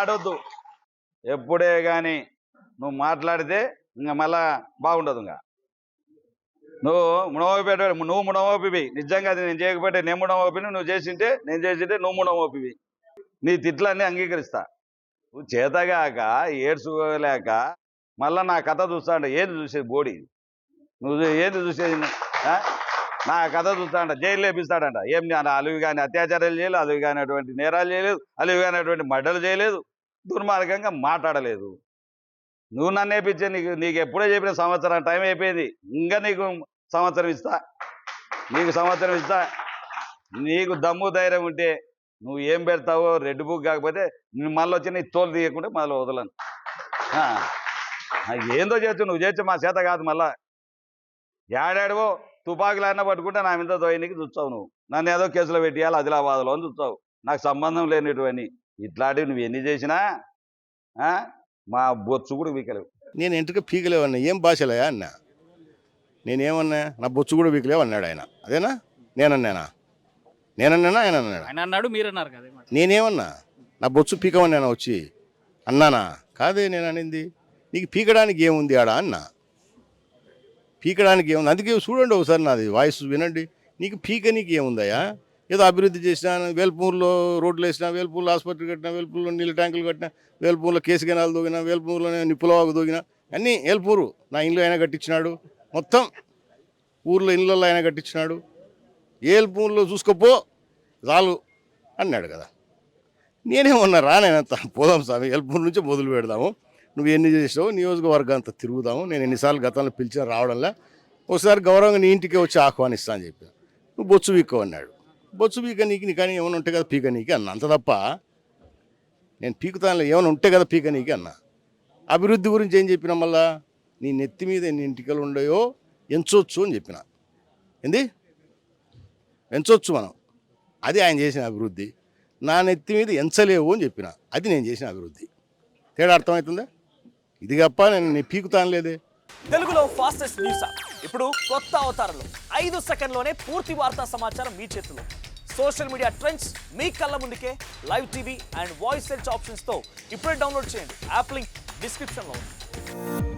ఆడొద్దు. ఎప్పుడే కానీ నువ్వు మాట్లాడితే ఇంకా మళ్ళా బాగుండదు. ఇంకా నువ్వు మునమోపివి. నిజంగా అది నేను చేయకపోతే నేను మునమోపిని, నువ్వు చేసింటే నేను చేసింటే నువ్వు మునమోపివి. నీ తిట్లన్నీ అంగీకరిస్తా. నువ్వు చేతగాక ఏడ్చుకోలేక మళ్ళా నా కథ చూస్తాంట. ఏది చూసేది బోడి? నువ్వు ఏది చూసేది? నా కథ చూస్తాడంట, జైలు లేపిస్తాడంట. ఏం అలివి కానీ అత్యాచారాలు చేయలేదు, అలివి కానిటువంటి నేరాలు చేయలేదు, అలివి కానిటువంటి మర్డర్లు చేయలేదు, దుర్మార్గంగా మాట్లాడలేదు. నువ్వు నన్ను నేర్పించే నీకు ఎప్పుడో చెప్పిన సంవత్సరం టైం అయిపోయింది. ఇంకా నీకు సంవత్సరం ఇస్తా. నీకు దమ్ము ధైర్యం ఉంటే నువ్వు ఏం పెడతావో రెడ్ బుక్ కాకపోతే మళ్ళీ వచ్చి నీ తోలు తీయకుంటే మళ్ళీ వదలను. ఏందో చేయొచ్చు, నువ్వు చేయొచ్చు, మా చేత కాదు. మళ్ళా ఏడాడవో తుపాకులు అన్న పట్టుకుంటే నా మీద దోయనికి చూస్తావు. నువ్వు నన్ను ఏదో కేసులో పెట్టేయాలి ఆదిలాబాద్లో అని చూస్తావు. నాకు సంబంధం లేనిటువంటి ఇట్లాంటివి నువ్వు ఎన్ని చేసినా మా బొచ్చు కూడా వీకలేవు. నేను ఇంటికి పీకలేవన్నా. ఏం భాషలే అన్న? నేనేమన్నా? నా బొచ్చు కూడా వీకలేవు అన్నాడు ఆయన. అదేనా? నేనన్నానా? ఆయన అన్నాడు, మీరన్నారు కదా. నేనేమన్నా? నా బొచ్చు పీకమన్నానా వచ్చి అన్నానా? కాదే నేను అనింది. నీకు పీకడానికి ఏముంది ఆడ అన్నా. పీకడానికి ఏముంది? అందుకే చూడండి ఒకసారి నాది వాయిస్ వినండి. నీకు పీకనీకి ఏముందయ్యా? ఏదో అభివృద్ధి చేసినా, వేల్పూర్లో రోడ్లు వేసినా, వేల్పూర్లో ఆసుపత్రి కట్టినా, వేల్పూర్లో నీళ్ళ ట్యాంకులు కట్టినా, వేల్పూర్లో కేసు కెనాలు దోగినా, వేల్పూర్లోనే నిప్పులవాగు దోగినా, అన్నీ వేల్పూరు నా ఇంట్లో అయినా కట్టించినాడు. మొత్తం ఊర్లో ఇళ్ళల్లో అయినా కట్టించినాడు. వేల్పూర్లో చూసుకోపో చాలు అన్నాడు కదా. నేనేమన్నా రానేనంత పోదాం స్వామి, వేల్పూర్ నుంచి మొదలు పెడదాము. నువ్వు ఎన్ని చేసావు, నియోజకవర్గం అంతా తిరుగుదాము. నేను ఎన్నిసార్లు గతంలో పిలిచిన రావడంలా. ఒకసారి గౌరవంగా నీ ఇంటికే వచ్చి ఆహ్వానిస్తా అని చెప్పి నువ్వు బొచ్చు వీక్కో అన్నాడు. బొచ్చు పీక నీకు కానీ ఏమైనా ఉంటే కదా పీక నీకు అన్న. అంత తప్ప నేను పీకుతానులే, ఏమైనా ఉంటే కదా పీక నీకు అన్న. అభివృద్ధి గురించి ఏం చెప్పినా మళ్ళా నీ నెత్తి మీద ఎన్ని ఇంటికలు ఉన్నాయో ఎంచవచ్చు అని చెప్పిన. ఏంది ఎంచవచ్చు మనం, అది ఆయన చేసిన అభివృద్ధి. నా నెత్తి మీద ఎంచలేవు అని చెప్పిన, అది నేను చేసిన అభివృద్ధి. తేడా అర్థమవుతుందా? ఇది తప్ప నేను పీకుతాను లేదే. తెలుగులో ఫాస్టెస్ట్ న్యూస్ ఇప్పుడు కొత్త అవతారంలో 5 సెకండ్లోనే పూర్తి వార్తా సమాచారం మీ చేతిలో. సోషల్ మీడియా ట్రెండ్స్ మీ కళ్ళ ముందుకే live TV and voice search ఆప్షన్స్తో ఇప్పుడే డౌన్లోడ్ చేయండి. యాప్ లింక్ డిస్క్రిప్షన్లో ఉంది.